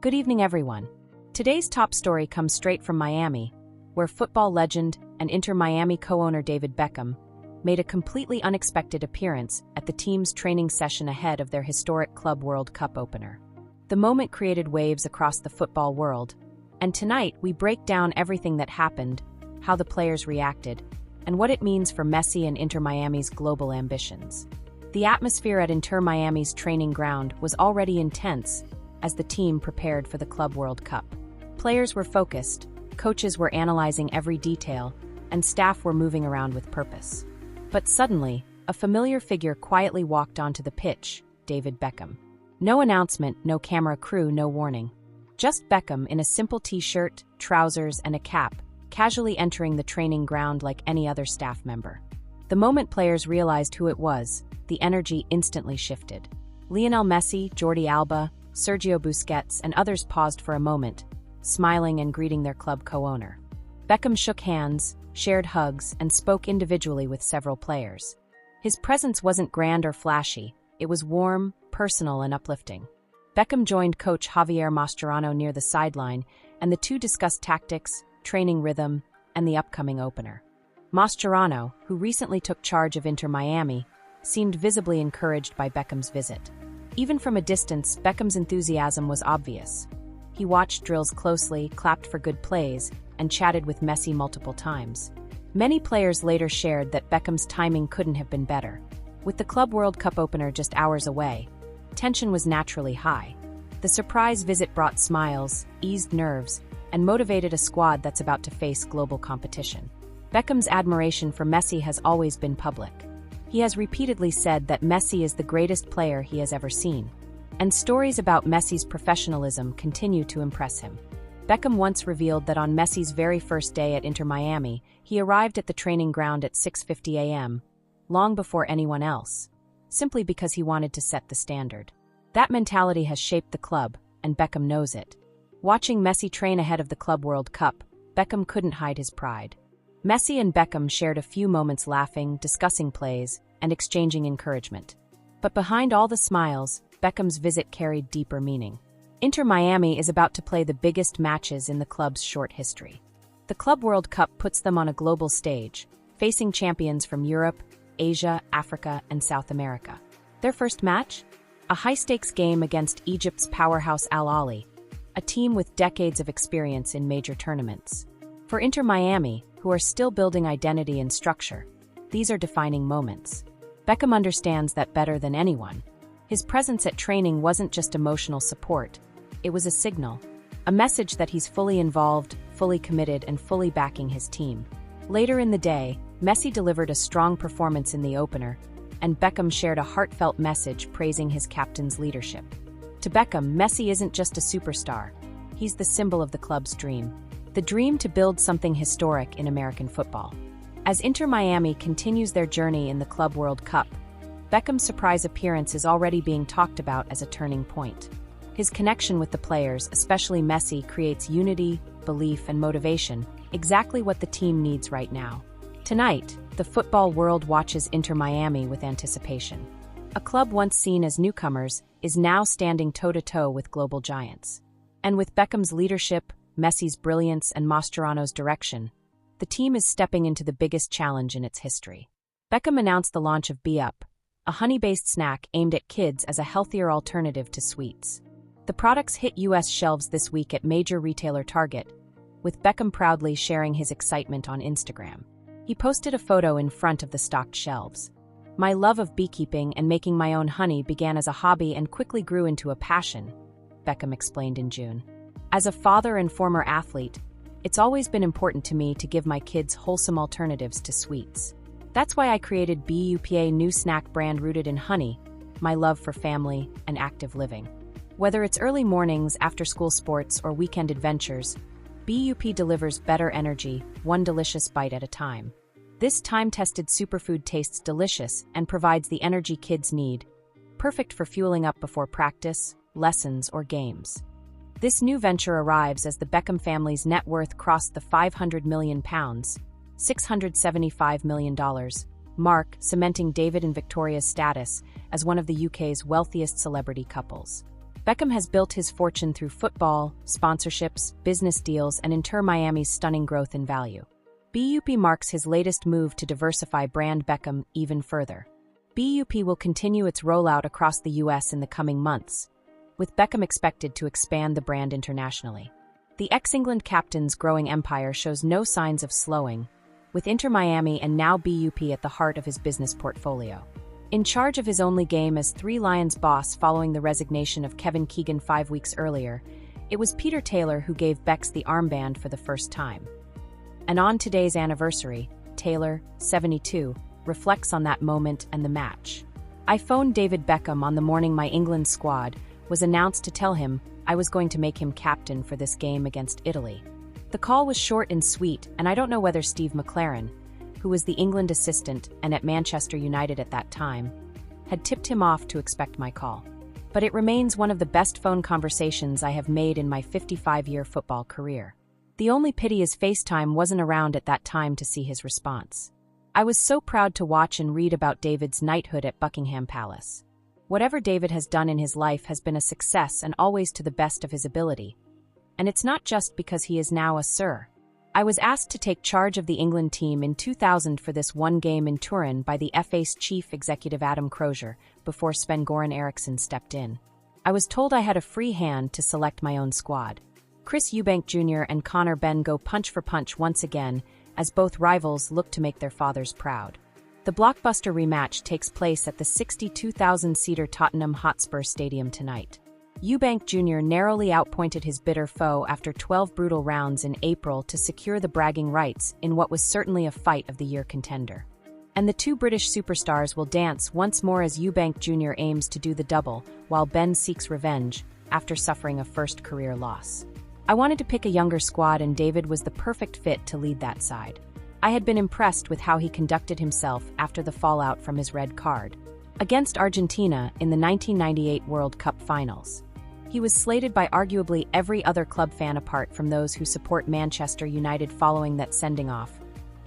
Good evening, everyone. Today's top story comes straight from Miami, where football legend and Inter Miami co-owner David Beckham made a completely unexpected appearance at the team's training session ahead of their historic Club World Cup opener. The moment created waves across the football world, and tonight we break down everything that happened, how the players reacted, and what it means for Messi and Inter Miami's global ambitions. The atmosphere at Inter Miami's training ground was already intense as the team prepared for the Club World Cup. Players were focused, coaches were analyzing every detail, and staff were moving around with purpose. But suddenly, a familiar figure quietly walked onto the pitch, David Beckham. No announcement, no camera crew, no warning. Just Beckham in a simple t-shirt, trousers, and a cap, casually entering the training ground like any other staff member. The moment players realized who it was, the energy instantly shifted. Lionel Messi, Jordi Alba, Sergio Busquets, and others paused for a moment, smiling and greeting their club co-owner. Beckham shook hands, shared hugs, and spoke individually with several players. His presence wasn't grand or flashy, it was warm, personal, and uplifting. Beckham joined coach Javier Mascherano near the sideline, and the two discussed tactics, training rhythm, and the upcoming opener. Mascherano, who recently took charge of Inter Miami, seemed visibly encouraged by Beckham's visit. Even from a distance, Beckham's enthusiasm was obvious. He watched drills closely, clapped for good plays, and chatted with Messi multiple times. Many players later shared that Beckham's timing couldn't have been better. With the Club World Cup opener just hours away, tension was naturally high. The surprise visit brought smiles, eased nerves, and motivated a squad that's about to face global competition. Beckham's admiration for Messi has always been public. He has repeatedly said that Messi is the greatest player he has ever seen. And stories about Messi's professionalism continue to impress him. Beckham once revealed that on Messi's very first day at Inter Miami, he arrived at the training ground at 6:50 a.m., long before anyone else, simply because he wanted to set the standard. That mentality has shaped the club, and Beckham knows it. Watching Messi train ahead of the Club World Cup, Beckham couldn't hide his pride. Messi and Beckham shared a few moments laughing, discussing plays, and exchanging encouragement. But behind all the smiles, Beckham's visit carried deeper meaning. Inter Miami is about to play the biggest matches in the club's short history. The Club World Cup puts them on a global stage, facing champions from Europe, Asia, Africa, and South America. Their first match? A high-stakes game against Egypt's powerhouse Al Ahly, a team with decades of experience in major tournaments. For Inter Miami, who are still building identity and structure, these are defining moments. Beckham understands that better than anyone. His presence at training wasn't just emotional support, it was a signal, a message that he's fully involved, fully committed, and fully backing his team. Later in the day, Messi delivered a strong performance in the opener, and Beckham shared a heartfelt message praising his captain's leadership. To Beckham, Messi isn't just a superstar, he's the symbol of the club's dream. The dream to build something historic in American football. As Inter Miami continues their journey in the Club World Cup, Beckham's surprise appearance is already being talked about as a turning point. His connection with the players, especially Messi, creates unity, belief, and motivation, exactly what the team needs right now. Tonight, the football world watches Inter Miami with anticipation. A club once seen as newcomers is now standing toe-to-toe with global giants. And with Beckham's leadership, Messi's brilliance, and Mascherano's direction, the team is stepping into the biggest challenge in its history. Beckham announced the launch of Be Up, a honey-based snack aimed at kids as a healthier alternative to sweets. The products hit U.S. shelves this week at major retailer Target, with Beckham proudly sharing his excitement on Instagram. He posted a photo in front of the stocked shelves. "My love of beekeeping and making my own honey began as a hobby and quickly grew into a passion," Beckham explained in June. "As a father and former athlete, it's always been important to me to give my kids wholesome alternatives to sweets. That's why I created BUPA, new snack brand rooted in honey, my love for family and active living. Whether it's early mornings, after-school sports, or weekend adventures, BUP delivers better energy, one delicious bite at a time. This time-tested superfood tastes delicious and provides the energy kids need, perfect for fueling up before practice, lessons, or games." This new venture arrives as the Beckham family's net worth crossed the £500 million, $675 million, mark, cementing David and Victoria's status as one of the UK's wealthiest celebrity couples. Beckham has built his fortune through football, sponsorships, business deals, and Inter Miami's stunning growth in value. BUP marks his latest move to diversify Brand Beckham even further. BUP will continue its rollout across the U.S. in the coming months, with Beckham expected to expand the brand internationally. The ex-England captain's growing empire shows no signs of slowing, with Inter Miami and now BUP at the heart of his business portfolio. In charge of his only game as Three Lions boss following the resignation of Kevin Keegan 5 weeks earlier, it was Peter Taylor who gave Becks the armband for the first time. And on today's anniversary, Taylor, 72, reflects on that moment and the match. I phoned David Beckham on the morning my England squad was announced to tell him I was going to make him captain for this game against Italy. The call was short and sweet, and I don't know whether Steve McLaren, who was the England assistant and at Manchester United at that time, had tipped him off to expect my call. But it remains one of the best phone conversations I have made in my 55-year football career. The only pity is FaceTime wasn't around at that time to see his response. I was so proud to watch and read about David's knighthood at Buckingham Palace. Whatever David has done in his life has been a success and always to the best of his ability. And it's not just because he is now a Sir. I was asked to take charge of the England team in 2000 for this one game in Turin by the FA's chief executive Adam Crozier before Sven-Goran Eriksson stepped in. I was told I had a free hand to select my own squad. Chris Eubank Jr. and Connor Ben go punch for punch once again as both rivals look to make their fathers proud. The blockbuster rematch takes place at the 62,000-seater Tottenham Hotspur Stadium tonight. Eubank Jr. narrowly outpointed his bitter foe after 12 brutal rounds in April to secure the bragging rights in what was certainly a fight-of-the-year contender. And the two British superstars will dance once more as Eubank Jr. aims to do the double, while Ben seeks revenge after suffering a first career loss. I wanted to pick a younger squad, and David was the perfect fit to lead that side. I had been impressed with how he conducted himself after the fallout from his red card against Argentina in the 1998 World Cup Finals. He was slated by arguably every other club fan apart from those who support Manchester United following that sending-off,